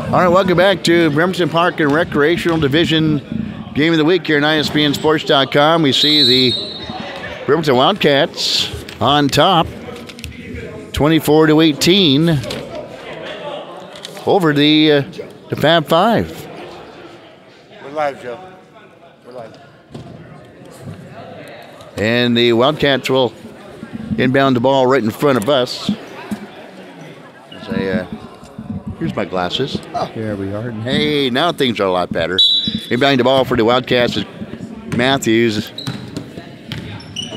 All right, welcome back to Bremerton Park and Recreational Division Game of the Week here on ISBNSports.com. We see the Bremerton Wildcats on top, 24-18 over the Fab Five. We're live, Joe. We're live. And the Wildcats will inbound the ball right in front of us. Here's my glasses. Oh, here we are. Hey, now things are a lot better. Inbounding the ball for the Wildcats is Matthews.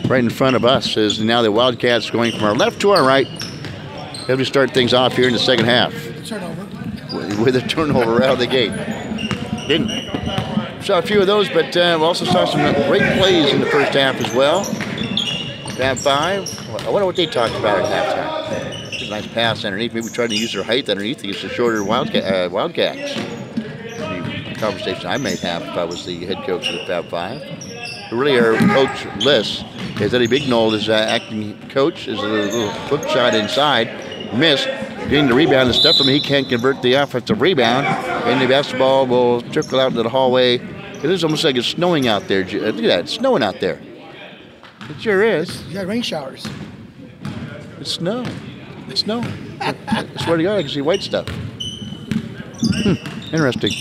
Right in front of us is now the Wildcats going from our left to our right as we start things off here in the second half. Turnover. With a turnover out of the gate. Saw a few of those, but we also saw some great plays in the first half as well. Fab Five. I wonder what they talked about at halftime. Nice pass underneath. Maybe trying to use their height underneath against the shorter Wildcats. The conversation I might have if I was the head coach of the Fab Five. But really, our coach list is Eddie Bignold is acting coach. Is a little hook shot inside, missed. Getting the rebound and stuff from him. He can't convert the offensive rebound, and the basketball will trickle out into the hallway. It is almost like it's snowing out there. Look at that, it's snowing out there. It sure is. You got rain showers. It's snow. It's snow. I swear to God, I can see white stuff. Interesting.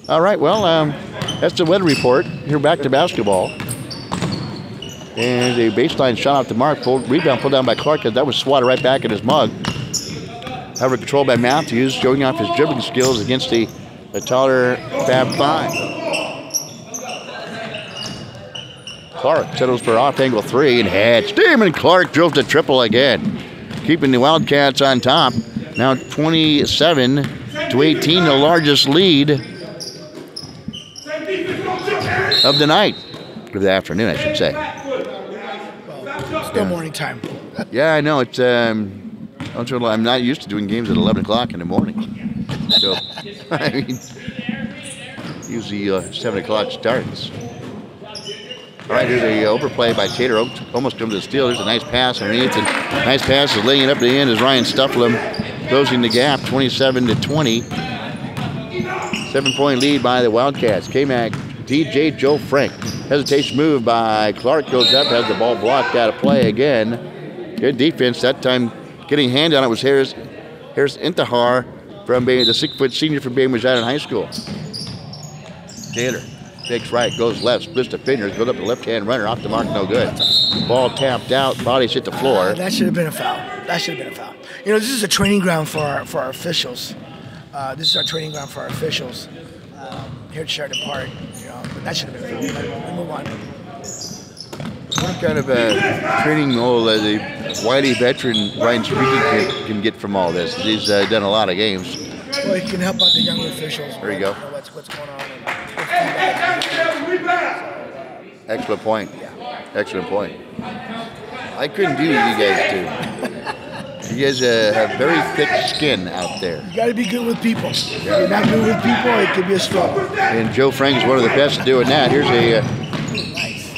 All right, well, that's the weather report. Here back to basketball. And a baseline shot off the mark. Rebound pulled down by Clark. That was swatted right back in his mug. However, controlled by Matthews, showing off his dribbling skills against the taller Fab Five. Clark settles for off-angle three and heads. Damon Clark drove the triple again, keeping the Wildcats on top. Now 27-18, the largest lead of the night. Of the afternoon, I should say. Well, still morning time. Yeah, I know. It's I'm not used to doing games at 11 o'clock in the morning. So, I mean, usually 7 o'clock starts. All right, here's a overplay by Tater. Almost comes to the steal. There's a nice pass underneath. And nice pass is laying it up to the end as Ryan Stufflem closing the gap, 27-20. 7-point lead by the Wildcats. K-Mac, DJ Joe Frank. Hesitation move by Clark. Goes up, has the ball blocked out of play again. Good defense. That time getting a hand on it was Harris Intihar from the 6-foot senior from Bainbridge Island High School. Taylor takes right, goes left, splits the fingers, goes up the left-hand runner, off the mark, no good. Ball tapped out, bodies hit the floor. That should have been a foul. That should have been a foul. You know, this is a training ground for our officials. This is our training ground for our officials here at Sheridan Park. You know, but that should have been a foul. We move on. What kind of training the Wiley veteran Ryan Streaky can get from all this? He's done a lot of games. Well, he can help out the younger officials. There you go. What's going on. Excellent point. Excellent point. I couldn't do what you guys do. You guys have very thick skin out there. You got to be good with people. If you're not good with people, it could be a struggle. And Joe Frank is one of the best at doing that. Here's a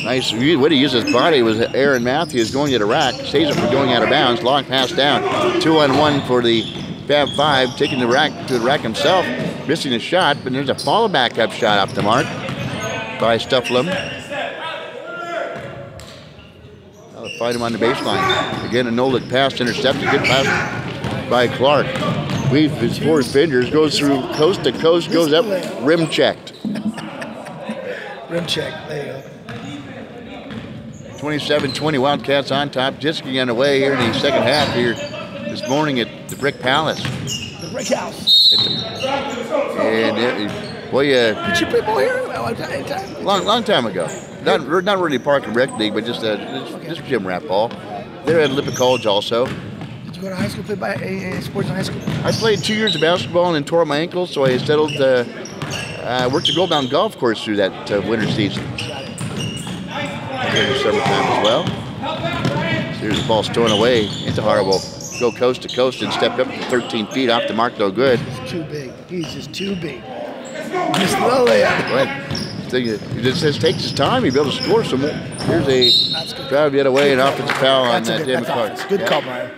nice way to use his body was Aaron Matthews going to the rack, saves it from going out of bounds. Long pass down. 2-on-1 for the Fab Five, taking the rack to the rack himself, missing a shot, but there's a follow back up shot off the mark by Stufflem. Now they find him on the baseline. Again, a no-look pass intercepted. Good pass by Clark. Weaves his four fingers, goes through coast to coast, goes up, rim checked. Rim check, there you go. 27-20, Wildcats on top, just getting underway here in the second half here this morning at the Brick Palace. The Brick House. And boy, did you play ball here? Long time ago. Not really Park and Rec League, but just gym rat ball. They're at Olympic College also. Did you go to high school? Play by sports in high school? I played 2 years of basketball and then tore my ankle, so I settled. Worked the Gold Mountain Golf Course through that winter season. Summertime as well. So here's the ball stolen away. Intihar will go coast to coast and step up to 13 feet off the mark, no good. He's too big. He's just too big. Just low layup. Right. He just takes his time. He'll be able to score some more. Here's a drive the other way, an offensive foul on David Clark. Good call, Brian.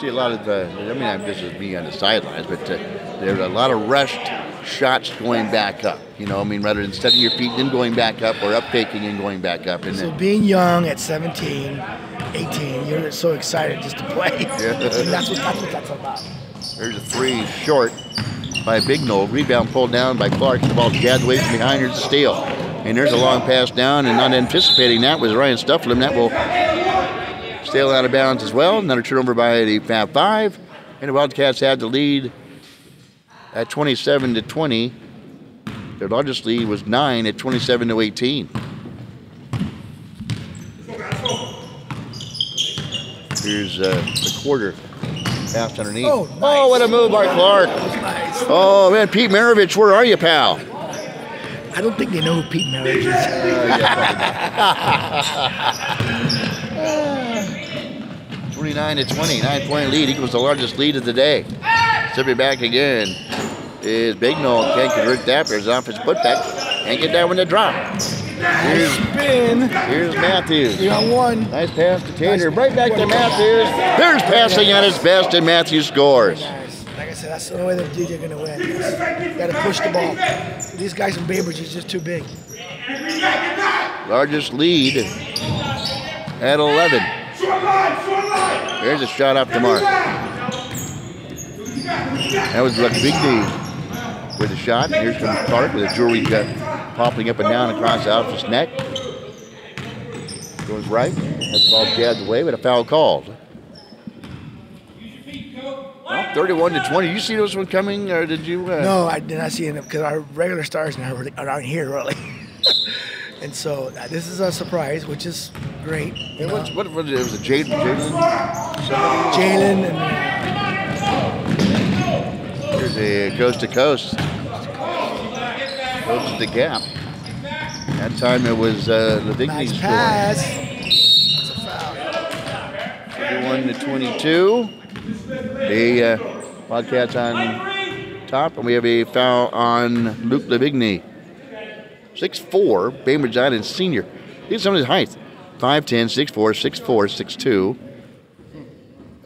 see a lot of, this is me on the sidelines, but there are a lot of rushed shots going back up. Rather than setting your feet and then going back up, or up faking and going back up. And so being young at 17, 18, you're so excited just to play. Yeah. And that's what that's about. There's a three short by Bignell. Rebound pulled down by Clark. The ball jabbed away from behind. Here's a steal. And there's a long pass down, and not anticipating that was Ryan Stufflem. That will sail out of bounds as well. Another turnover by the Fab Five. And the Wildcats had the lead at 27-20. Their largest lead was 9 at 27-18. Here's the quarter. Pass underneath. Oh, nice. Oh, what a move by Clark. Nice. Oh, man, Pete Maravich, where are you, pal? I don't think they know who Pete Maravich is. 29-20, 9-point lead equals the largest lead of the day. Stepping back again is Bignell. Can't convert that. There's an offensive putback. Can't get that one to drop. Here's Matthews. You got one. Nice pass to Tater. Right back to Matthews. There's passing at his best, and Matthews scores. Nice. Like I said, that's the only way the you're going to win. You got to push the ball. These guys in Bainbridge is just too big. Largest lead at 11. There's a shot off the mark. That was Big D with a shot. And here's comes Clark with a jewelry popping up and down across Alpha's neck. Goes right. Has the ball jabbed away, but a foul called. Well, 31-20. You see this one coming, or did you? No, I did not see it because our regular stars now aren't here really. And so this is a surprise, which is great. And what was it? It was a Jalen? Jalen and here's a coast to coast. Goes to the gap. That time it was Levigny nice scoring. pass. That's a foul. 31-22. The Wildcats on top, and we have a foul on Luke Levigny. 6'4", Bainbridge Island senior. Here's some of his height. 5'10", 6'4", 6'4",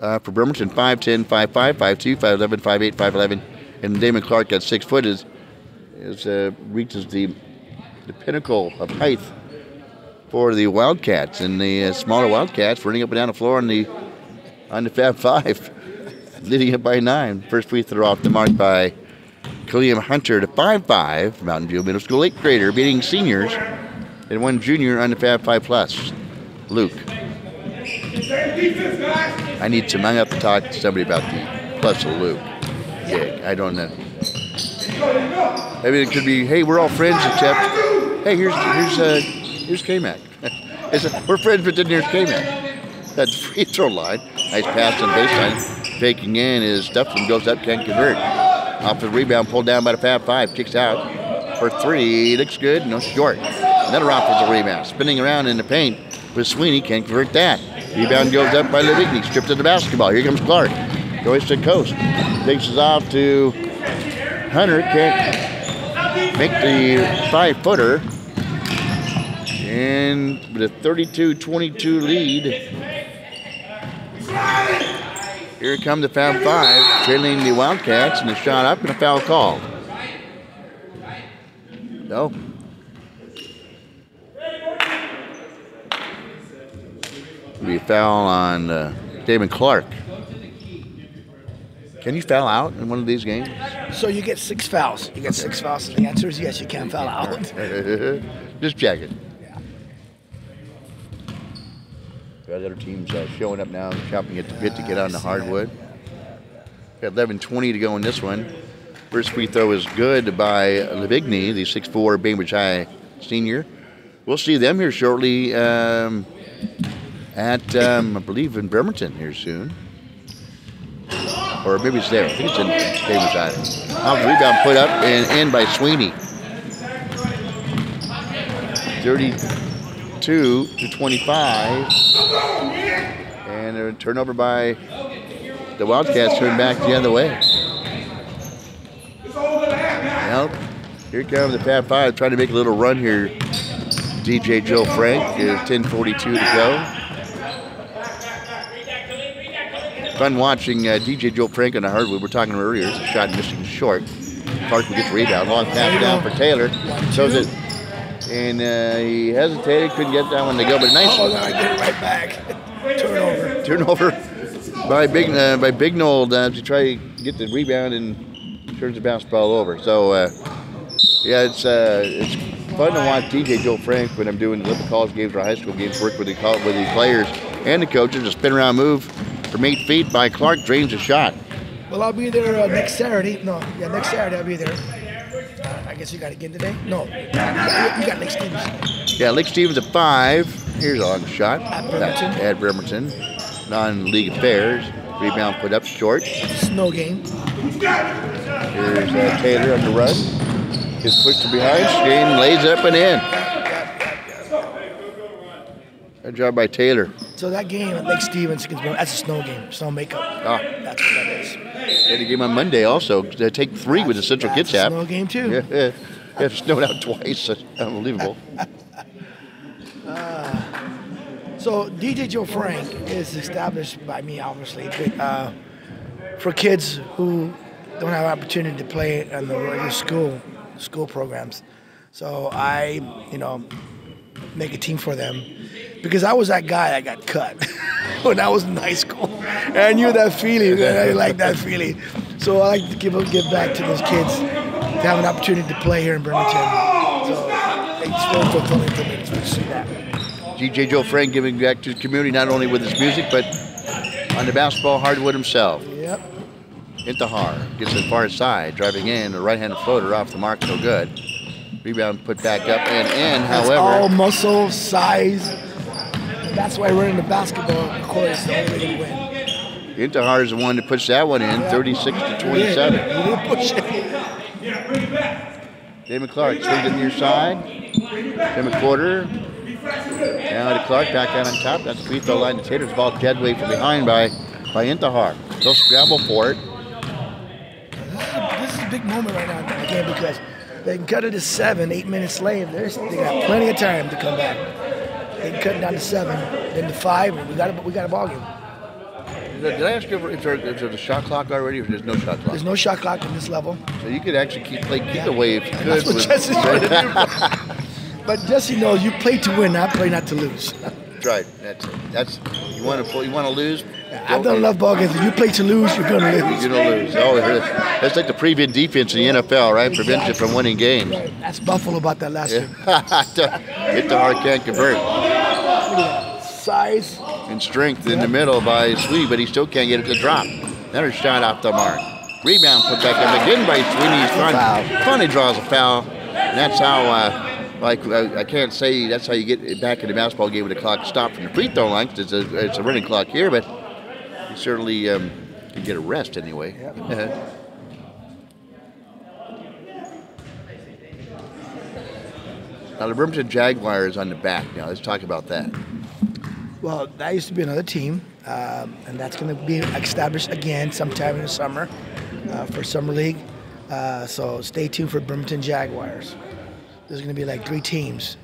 6'2". For Bremerton, 5'10", 5'5", 5'2", 5'11", 5'8", 5'11". And Damon Clark at 6 foot reaches the pinnacle of height for the Wildcats. And the smaller Wildcats running up and down the floor on the Fab Five, leading it by 9. First free throw off the mark by Killiam Hunter to 5'5", Mountain View Middle School 8th grader, beating seniors and one junior on the Fab 5 Plus. Luke. I have to talk to somebody about the plus of Luke. Yeah, I don't know. I mean, it could be, hey, we're all friends except, hey, here's K-Mac. We're friends, but then here's K-Mac. That's the free throw line. Nice pass on baseline. Faking in is Stufflem goes up, can't convert. Off the rebound, pulled down by the Fab Five, kicks out for 3. Looks good, no short. Another offensive rebound, spinning around in the paint with Sweeney, can't convert that. Rebound goes up by Levigny, stripped of the basketball. Here comes Clark, goes to coast, takes us off to Hunter, can't make the 5-footer. And with a 32-22 lead, here come the Fab Five, trailing the Wildcats, and a shot up and a foul called. No. Be a foul on Damon Clark. Can you foul out in one of these games? So you get 6 fouls. You get 6 fouls, and the answer is yes, you can foul out. Just check it. The other teams showing up now, chopping at the pit to get on the hardwood. Got 11:20 to go in this one. First free throw is good by Levigny, the 6'4" Bainbridge High senior. We'll see them here shortly at, I believe, in Bremerton here soon. Or maybe it's there. I think it's in Bainbridge High. Off the rebound put up and in by Sweeney. 32-25. And a turnover by the Wildcats, turned back the other way. Well, here comes the Fab Five trying to make a little run here. DJ Joe Frank is 10:42 to go. Fun watching DJ Joe Frank on the hardwood. We were talking earlier. It's a shot missing short. Clark will get the rebound. Long pass down for Taylor. Shows it. And he hesitated. Couldn't get that one to go. But nice. Oh, no, I get it right back. Turnover by Bignold as he try to get the rebound and turns the basketball over. So, yeah, it's fun to watch DJ Joe Frank when I'm doing the college games or high school games, work with the players and the coaches. A spin around move from 8 feet by Clark drains a shot. Well, I'll be there next Saturday. Next Saturday I'll be there. I guess you got it again today? No. You got Lake Stevens. Yeah, Lake Stevens at 5. Here's a long shot. At Bremerton. At Bremerton. Non-league affairs. Rebound put up short. Snow game. Here's Taylor on the run. Gets pushed to behind. Shane lays up and in. Good job by Taylor. So that game at Lake Stevens, that's a snow game. Snow makeup. Oh. That's what that is. They had a game on Monday also. They take 3 with the Central Kitsap. Snow game too. Yeah. It snowed out twice. That's unbelievable. So DJ Joe Frank is established by me, obviously, but, for kids who don't have opportunity to play in the regular school programs. So I, make a team for them because I was that guy that got cut when I was in high school. And I knew that feeling, and I like that feeling. So I like to give back to those kids to have an opportunity to play here in Bremerton. So it's very fulfilling to me to see that. DJ Joe Frank giving back to the community not only with his music, but on the basketball hardwood himself. Yep. Intihar gets it far side, driving in, a right-handed floater off the mark, no good. Rebound put back up and in, however. It's all muscle, size. That's why running the basketball court is the only way to win. Intihar is the one that puts that one in, 36-27. He did push it. Damon Clark swings it near side. Tim McQuarter. Now to Clark, back out on top. That's the free throw line to Taylor's ball dead weight from behind by Intihar. They'll scramble for it. This is a big moment right now in the game because they can cut it to 7, 8 minutes later. They got plenty of time to come back. They can cut it down to 7, then to 5, and we got a ball game. Did I ask you if there's a shot clock already, or there's no shot clock? There's no shot clock in this level. So you could actually keep the way if you could. That's what Jesse's trying to do. But Jesse knows you play to win, not play not to lose. That's right. That's you want to lose. I've done enough ball games. If you play to lose, you're going to lose. You're going to lose. Oh, that's like the prevent defense in the NFL, right? Exactly. Prevents you from winning games. Right. That's Buffalo about that last year. Intihar can't convert. Size and strength in the middle by Sweeney, but he still can't get it to drop. Another shot off the mark. Rebound put back up again by Sweeney. Finally draws a foul. And that's how, I can't say that's how you get back in the basketball game with the clock stopped from the free throw line. It's a running clock here, but you certainly can get a rest anyway. Yep. Now the Bremerton Jaguars on the back now. Let's talk about that. Well, that used to be another team, and that's going to be established again sometime in the summer for Summer League. So stay tuned for Bremerton Jaguars. There's going to be like 3 teams.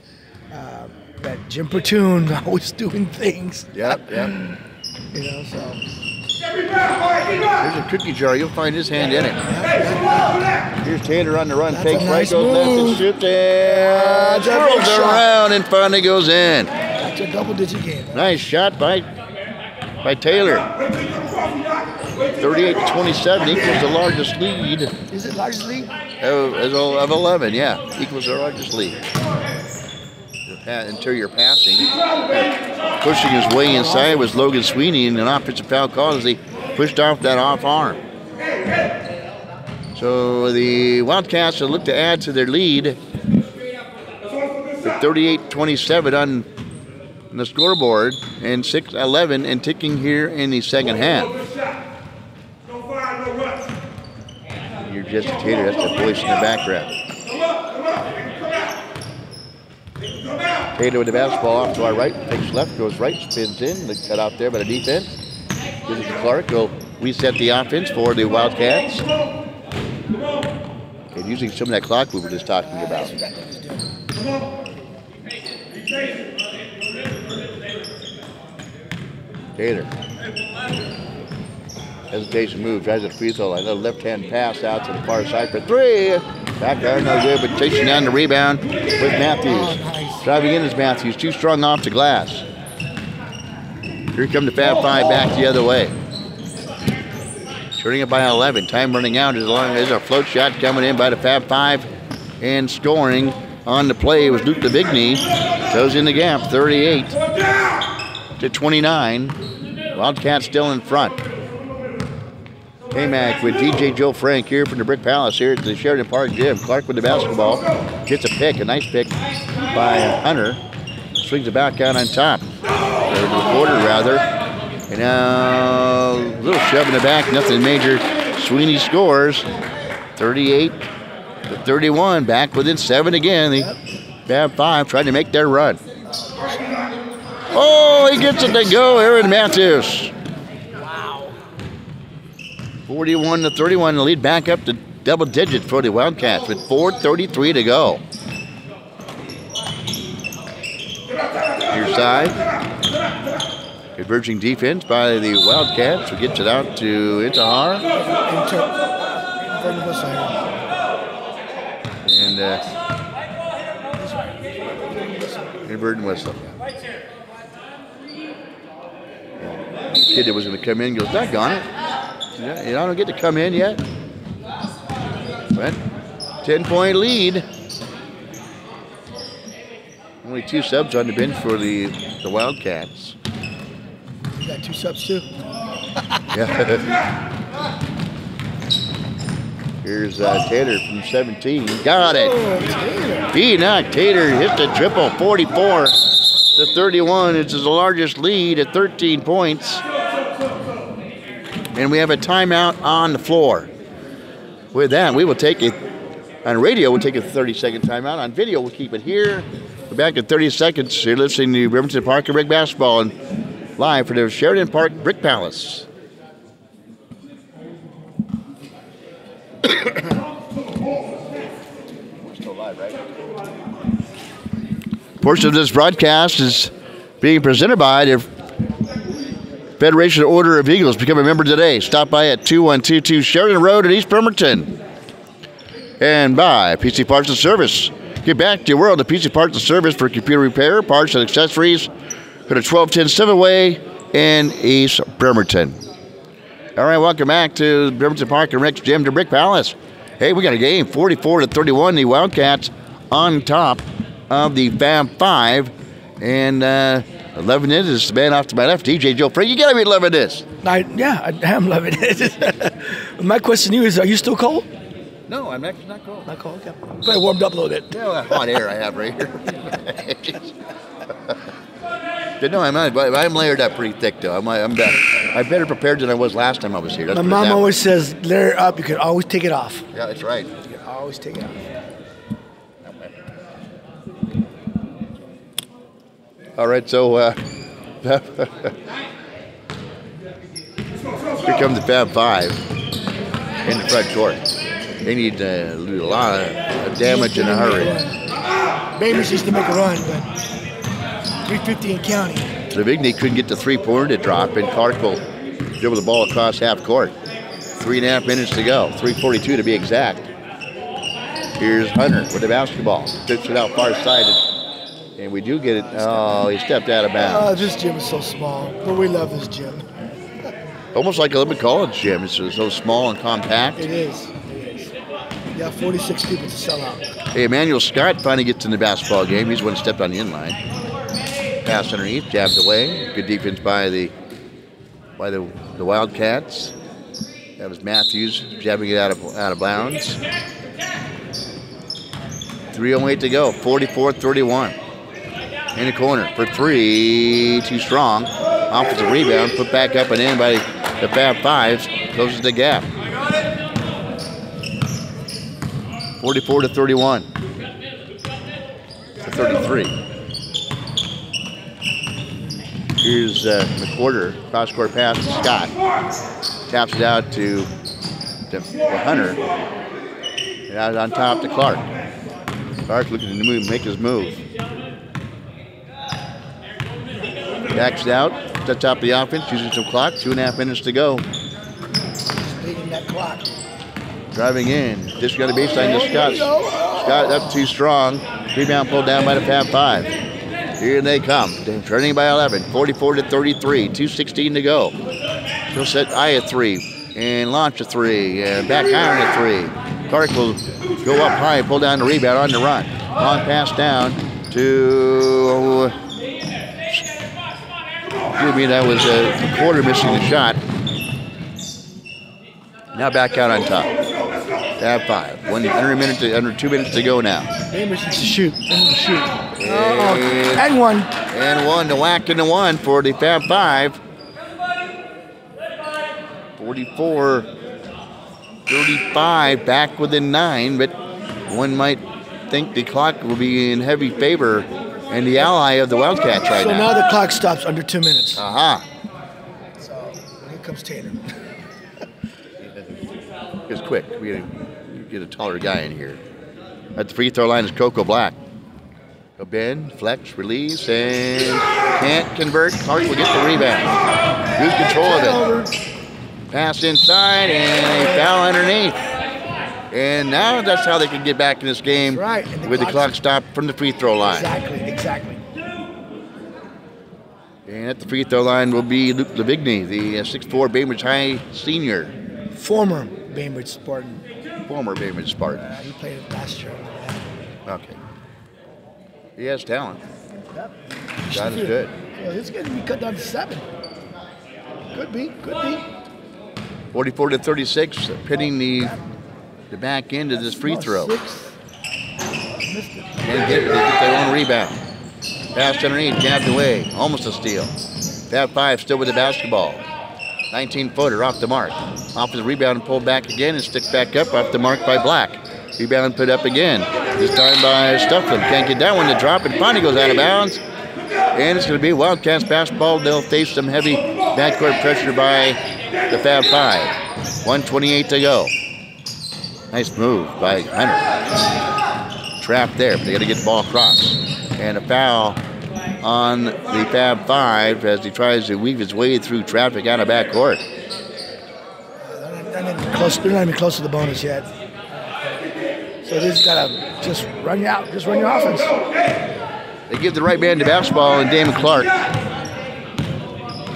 But Jim Platoon always doing things. Yep. So. There's a cookie jar. You'll find his hand in it. Here's Taylor on the run. That's Takes nice right, goes left and shoots and twirls around and finally goes in. That's a double-digit game. Nice shot by Taylor. 38-27 equals the largest lead. Is it largest lead? Of 11, yeah. Equals the largest lead. Interior passing. Pushing his way inside was Logan Sweeney, and an offensive foul call as he pushed off that off arm. So the Wildcats will look to add to their lead. 38-27 on the scoreboard, and 6-11 and ticking here in the second half. You're Jesse Taylor, that's the voice in the background. Taylor with the basketball off to our right, takes left, goes right, spins in, the cut out there by the defense. Gives it to Clark, will reset the offense for the Wildcats. And using some of that clock we were just talking about. Taylor. Hesitation move, drives to the free throw line. A little left-hand pass out to the far side for three. Back there, no good, but chasing down the rebound with Matthews. Nice. Driving in is Matthews, too strong off the glass. Here come the Fab Five back the other way. Turning it by 11. Time running out as long as a float shot coming in by the Fab Five. And scoring on the play was Luke DeVigny. Goes in the gap, 38-29. Wildcats still in front. K-Mac with DJ Joe Frank here from the Brick Palace here at the Sheridan Park Gym. Clark with the basketball. Gets a pick, a nice pick by Hunter. Swings it back out on top. Or the quarter, rather. And now a little shove in the back, nothing major. Sweeney scores 38-31. Back within 7 again. The Fab Five trying to make their run. Oh, he gets it to go, Aaron Matthews. 41-31, the lead back up to double digits for the Wildcats with 4:33 to go. Near side. Converging defense by the Wildcats, who gets it out to Intihar. And inverting whistle. The kid that was going to come in goes, doggone it. You don't get to come in yet. But 10-point lead. Only 2 subs on the bench for the Wildcats. You got 2 subs too? Yeah. Here's Taylor from 17. Got it. He knocked Taylor, hit the triple, 44-31. It's the largest lead at 13 points. And we have a timeout on the floor. With that, we will take it. On radio, we'll take a 30-second timeout. On video, we'll keep it here. We're back in 30 seconds. You're listening to Bremerton Park and Brick Basketball and live for the Sheridan Park Brick Palace. We're still live, right? Portion of this broadcast is being presented by the Federation Order of Eagles. Become a member today. Stop by at 2122 Sheridan Road in East Bremerton. And by PC Parts and Service. Get back to your world of PC Parts and Service for computer repair, parts, and accessories. Go to 1210 Seven Way in East Bremerton. All right, welcome back to Bremerton Park and Rex Gym to Brick Palace. Hey, we got a game, 44-31. The Wildcats on top of the Fab Five. And 11 is the man off to my left, DJ Joe Frank. You got to be loving this. I am loving it. My question to you is, are you still cold? No, I'm actually not cold. Not cold, okay. Probably warmed up a little bit. Yeah, well, hot air I have right here. But no, I'm layered up pretty thick, though. I'm better prepared than I was last time I was here. My mom always says, layer up, you can always take it off. Yeah, that's right. You can always take it off. All right, so here comes the Fab Five in the front court. They need a lot of damage in a hurry. Babies used to make a run, but 350 and counting. Savigny couldn't get the three-pointer to drop, and Clark will dribble the ball across half court. 3.5 minutes to go, 3:42 to be exact. Here's Hunter with the basketball. Tips it out far side, and we do get it. Oh, he stepped out of bounds. Oh, this gym is so small, but we love this gym. Almost like a little college gym. It's so small and compact. It is. Yeah, 46 people to sell out. Hey, Emmanuel Scott finally gets in the basketball game. He's the one who stepped on the inline. Pass underneath, jabbed away. Good defense by the Wildcats. That was Matthews jabbing it out of bounds. 3:08 to go. 44-31. In the corner for three. Too strong. Offensive rebound. Put back up and in by the Fab Fives. Closes the gap. 44-31. To 33. Here's McWhorter. Cross-court pass to Scott. Taps it out to Hunter. And out on top to Clark. Clark looking to move, make his move. Backs it out. To top of the offense. Using some clock. 2.5 minutes to go. clock. Driving in. Just got a baseline to Scott. Scott up too strong. Rebound pulled down by the Fab Five. Here they come. Turning by 11. 44-33. 2:16 to go. He'll set eye at 3 and launch a 3 and back iron at 3. Clark will go up high, pull down the rebound on the run. Long pass down to. Excuse me, that was McWhorter missing the shot. Now back out on top. Fab Five. Under 2 minutes to go now. Bainbridge needs to shoot. They need to shoot. And one. And one to whack into one for the Fab Five. 44-35, back within 9, but one might think the clock will be in heavy favor and the ally of the Wildcats right now. So now the clock stops under 2 minutes. Aha. So here comes Taylor. It's quick. We gotta get a taller guy in here. At the free throw line is Coco Black. Go bend, flex, release, and can't convert. Clark will get the rebound. Lose control of it. Pass inside and a foul underneath. And now that's how they can get back in this game. That's right. With the clock stopped from the free throw line. Exactly. And at the free throw line will be Luke Lavigny, the 6'4" Bainbridge High senior. Former Bainbridge Spartan. Former Bainbridge Spartan. He played it last year. Okay. He has talent. Yep. God is good. So it's going to be cut down to 7. Could be. 44-36, pitting the back end of this free throw. 6. Missed it. And they get their own rebound. Pass underneath, jabbed away, almost a steal. Fab Five still with the basketball. 19-footer off the mark. Off the rebound and pulled back again and stick back up off the mark by Black. Rebound put up again. This time by Stufflin. Can't get that one to drop and finally goes out of bounds. And it's going to be Wildcats basketball. They'll face some heavy backcourt pressure by the Fab Five. 1:28 to go. Nice move by Hunter. Trapped there, but they got to get the ball across. And a foul on the Fab Five as he tries to weave his way through traffic out of backcourt. They're not even close to the bonus yet. So they just got to just run you out. Just run your offense. They give the right man the basketball and Damon Clark.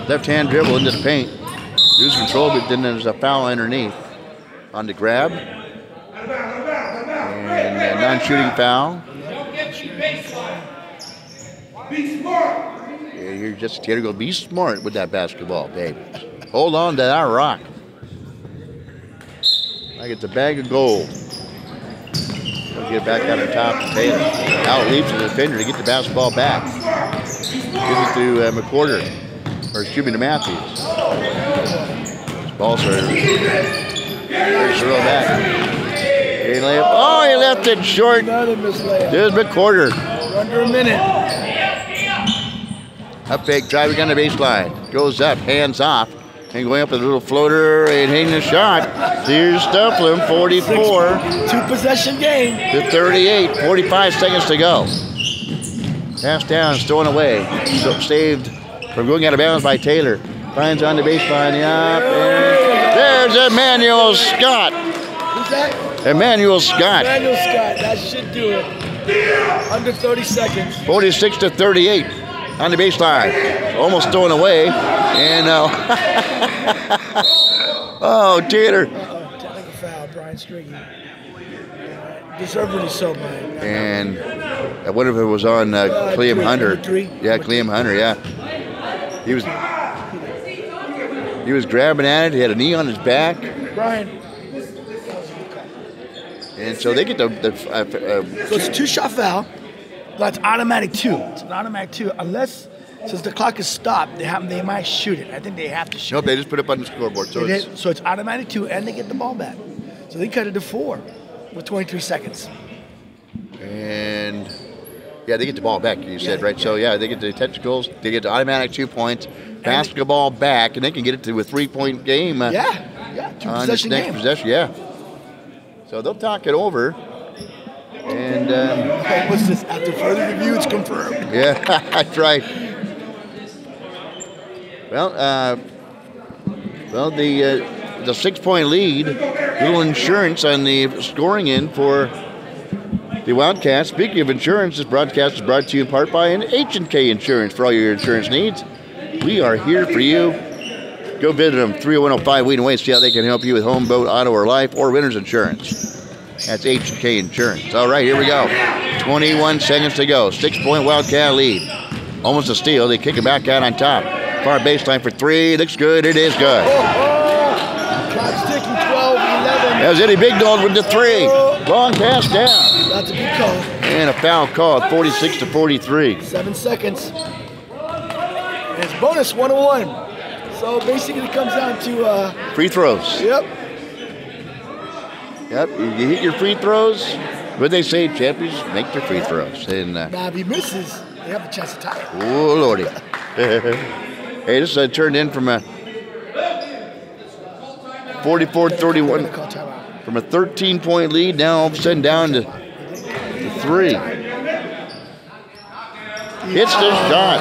Left hand dribble into the paint. Lose control, but then there's a foul underneath on the grab. And a non-shooting foul. Yeah, you're just here to go be smart with that basketball, baby. Hold on to that rock. Like it's a bag of gold. We'll get back out on top to Taylor. Out leaps the defender to get the basketball back. Gives it to McWhorter. Or excuse me, to Matthews. Ball starter. There's throw back. Oh, he left it short. Another missed layup. There's McWhorter. Under a minute. Up fake, driving on the baseline. Goes up, hands off. And going up with a little floater and hitting the shot. Here's Stufflin, 44. 2-possession game. To 38, 45 seconds to go. Pass down, stolen away. So saved from going out of bounds by Taylor. Finds on the baseline, and there's Emmanuel Scott. Who's that? Emmanuel Scott. Emmanuel Scott, that should do it. Under 30 seconds. 46-38 on the baseline. Almost thrown away. And oh, Taylor. Technical foul, Brian Striggy. Deservedly so, man. And I wonder if it was on Clem Hunter. Yeah, Clem Hunter, yeah. He was grabbing at it. He had a knee on his back. Brian. And so they get So it's a 2-shot foul. That's automatic 2. It's an automatic 2 unless, since the clock is stopped, they might shoot it. I think they have to shoot Nope, it. they just put it up on the scoreboard. So it's automatic 2 and they get the ball back. So they cut it to 4 with 23 seconds. And yeah, they get the ball back, you said, right? So yeah, they get the technicals, they get the automatic 2 points, basketball back, and they can get it to a 3-point game. Yeah, on this next possession, yeah. So they'll talk it over. And what's this? After further review, it's confirmed. Yeah, that's right. Well, the the 6-point lead. Little insurance on the scoring end for the Wildcats. Speaking of insurance, this broadcast is brought to you in part by an H&K Insurance for all your insurance needs. We are here for you. Go visit them, 30105 Wheaton Way, see how they can help you with home, boat, auto, or life, or renter's insurance. That's H&K Insurance. All right, here we go. 21 seconds to go. 6-point Wildcat lead. Almost a steal. They kick it back out on top. Far baseline for 3. Looks good. It is good. Clock ticking, 12-11. As Eddie Big Dog with the 3. Long pass down. That's a good call. And a foul called, 46-43. 7 seconds. And it's bonus 1-1. So basically it comes down to Free throws. yep. Yep, you hit your free throws. What they say, champions make their free throws. And Now if he misses, they have a chance to tie it. oh lordy. Hey, this turned in from a 44-31. Call timeout. From a 13-point lead, now all of a sudden down to 3. Hits the shot.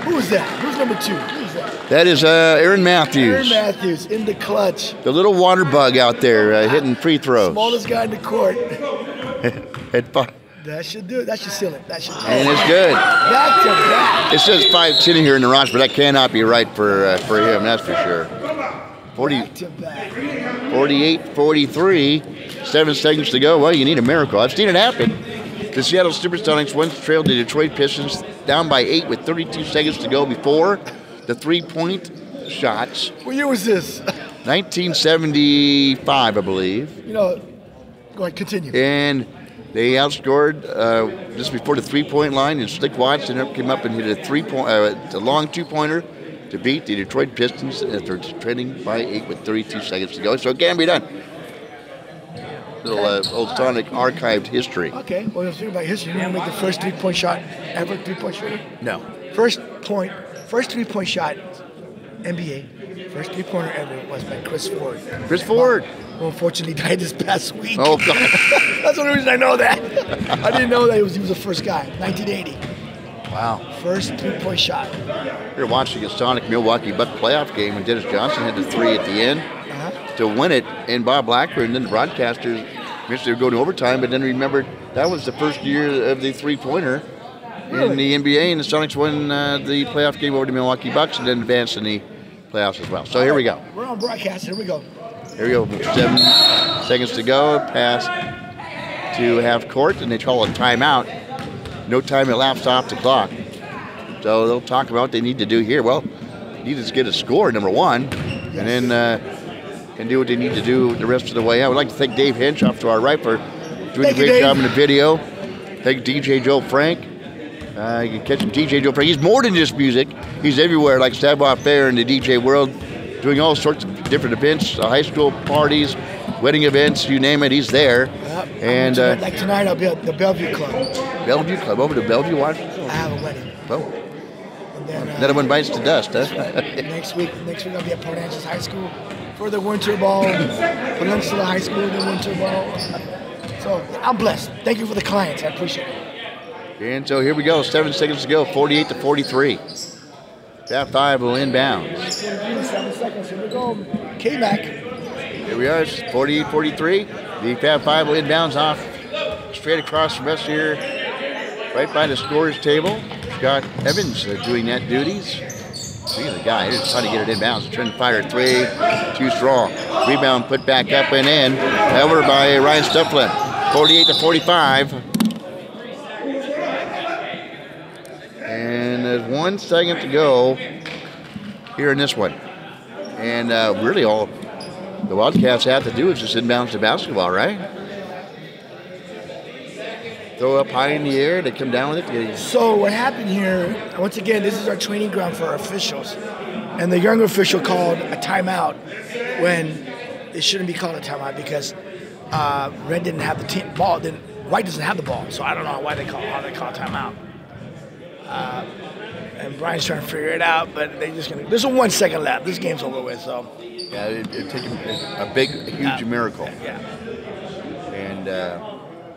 Who is that? Who's number 2? Who is that? That is Aaron Matthews. Aaron Matthews in the clutch. The little water bug out there hitting free throws. Smallest guy in the court. That That should do it. That should seal it. That should. and it's good. Back to back. It says 5'10" here in the roster, but that cannot be right for him, that's for sure. 40, Back to back. 48-43, 7 seconds to go. Well, you need a miracle. I've seen it happen. The Seattle Supersonics once trailed the Detroit Pistons down by 8 with 32 seconds to go before the 3-point shots. What year was this? 1975, I believe. You know, go ahead, continue. And they outscored just before the 3-point line, and Slick Watson came up and hit a long 2-pointer to beat the Detroit Pistons after trailing by 8 with 32 seconds to go. So it can be done. Little old Sonic archived history. Okay, well, let's think about history. You know, make the first 3-point shot ever, 3-point shooter? No. First 3-point shot, NBA. First 3-pointer ever was by Chris Ford. Chris Ford. Who unfortunately died this past week. Oh, God. That's the only reason I know that. I didn't know that he was the first guy. 1980. Wow. First 3-point shot. You're watching a Sonic Milwaukee Buck playoff game, and Dennis Johnson had the 3 at the end to win it, and Bob Blackburn, then the broadcasters, mentioned they were going to overtime, but then remembered that was the first year of the 3-pointer in the NBA, and the Sonics won the playoff game over the Milwaukee Bucks and then advanced in the playoffs as well. So here we go. We're on broadcast. Here we go. Here we go. 7 seconds to go. Pass to half court, and they call a timeout. No time elapsed off the clock. So they'll talk about what they need to do here. Well, they need to get a score, number 1, and then and do what they need to do the rest of the way. I would like to thank Dave Hinch off to our right for doing a great job in the video. Thank DJ Joe Frank. You can catch him, DJ Joe Frank. He's more than just music. He's everywhere, like Savoy Fair in the DJ world, doing all sorts of different events, high school parties, wedding events, you name it, he's there. And like tonight, I'll be at the Bellevue Club. Bellevue Club, over to Bellevue, Washington. I have a wedding. Oh, And then, another one bites the dust, huh? next week I'll be at Port Angeles High School for the Winter Ball. Peninsula High School, the Winter Ball. So I'm blessed. Thank you for the clients. I appreciate it. And so here we go, 7 seconds to go, 48-43. Fab 5 will inbound. 7 seconds. Here we go. K-Mac. Here we are, 48-43. The Fab 5 will inbounds off straight across from us here, right by the scorer's table. Scott Evans doing that duties. Look at the guy, he's trying to get it inbounds. Trying to fire 3, too strong. Rebound put back up and in. Over by Ryan Stufflin. 48-45. And there's 1 second to go here in this one. And really all the Wildcats have to do is just inbounds the basketball, right? Throw up high in the air, they come down with it. So what happened here, once again, this is our training ground for our officials. And the younger official called a timeout when it shouldn't be called a timeout because Red didn't have the ball. White doesn't have the ball, so I don't know how they call a timeout. And Brian's trying to figure it out, but there's a 1 second left. This game's over with, so. Yeah, it took a huge miracle. Yeah. And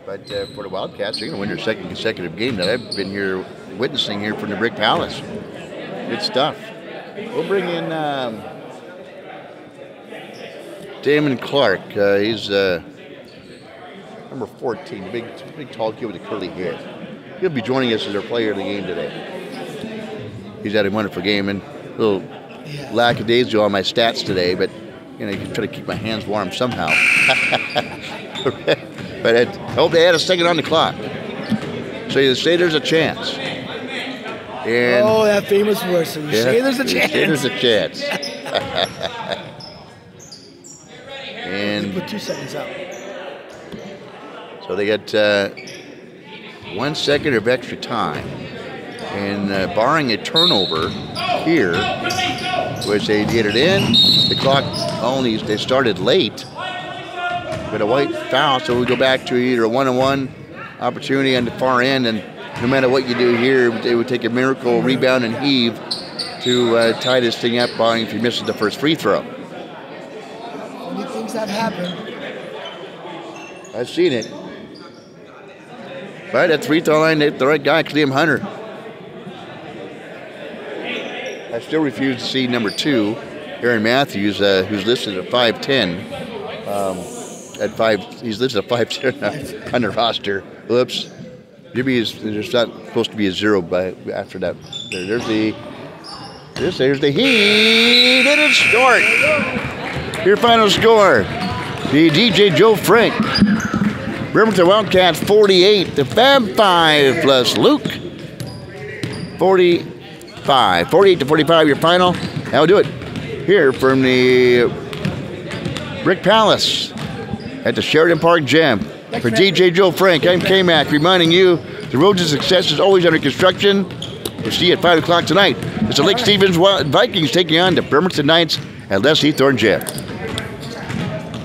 but for the Wildcats, they're going to win their 2nd consecutive game that I've been here witnessing here from the Brick Palace. Good stuff. We'll bring in Damon Clark. He's number 14, big tall kid with the curly hair. He'll be joining us as our player of the game today. He's had a wonderful game, and a little lackadaisical on my stats today, but you know, you can try to keep my hands warm somehow. But I hope they had a second on the clock. So you say there's a chance. And oh, that famous word. So you say there's a chance. Say there's a chance. And put 2 seconds up. So they got 1 second of extra time. And barring a turnover here, which they get it in, the clock only, they started late. But a white foul, so we go back to either a 1-on-1 opportunity on the far end, and no matter what you do here, they would take a miracle rebound and heave to tie this thing up, barring if he misses the first free throw. Funny things have happened. I've seen it. But at free throw line, the right guy, Clem Hunter. I still refuse to see number 2, Aaron Matthews, who's listed at 5'10". He's listed at 5'10" on the roster. Whoops. There's not supposed to be a 0 by after that. There's the Heat, and it's short. Your final score: the DJ Joe Frank Bremerton Wildcats 48, the Fab 5 plus Luke 45. 48 to 45, your final. That'll do it here from the Brick Palace at the Sheridan Park Gym. For DJ Joe Frank, I'm K-Mac, reminding you the road to success is always under construction. We'll see you at 5 o'clock tonight. It's the Lake Stevens Vikings taking on the Bremerton Knights at Leslie Thorne Gym.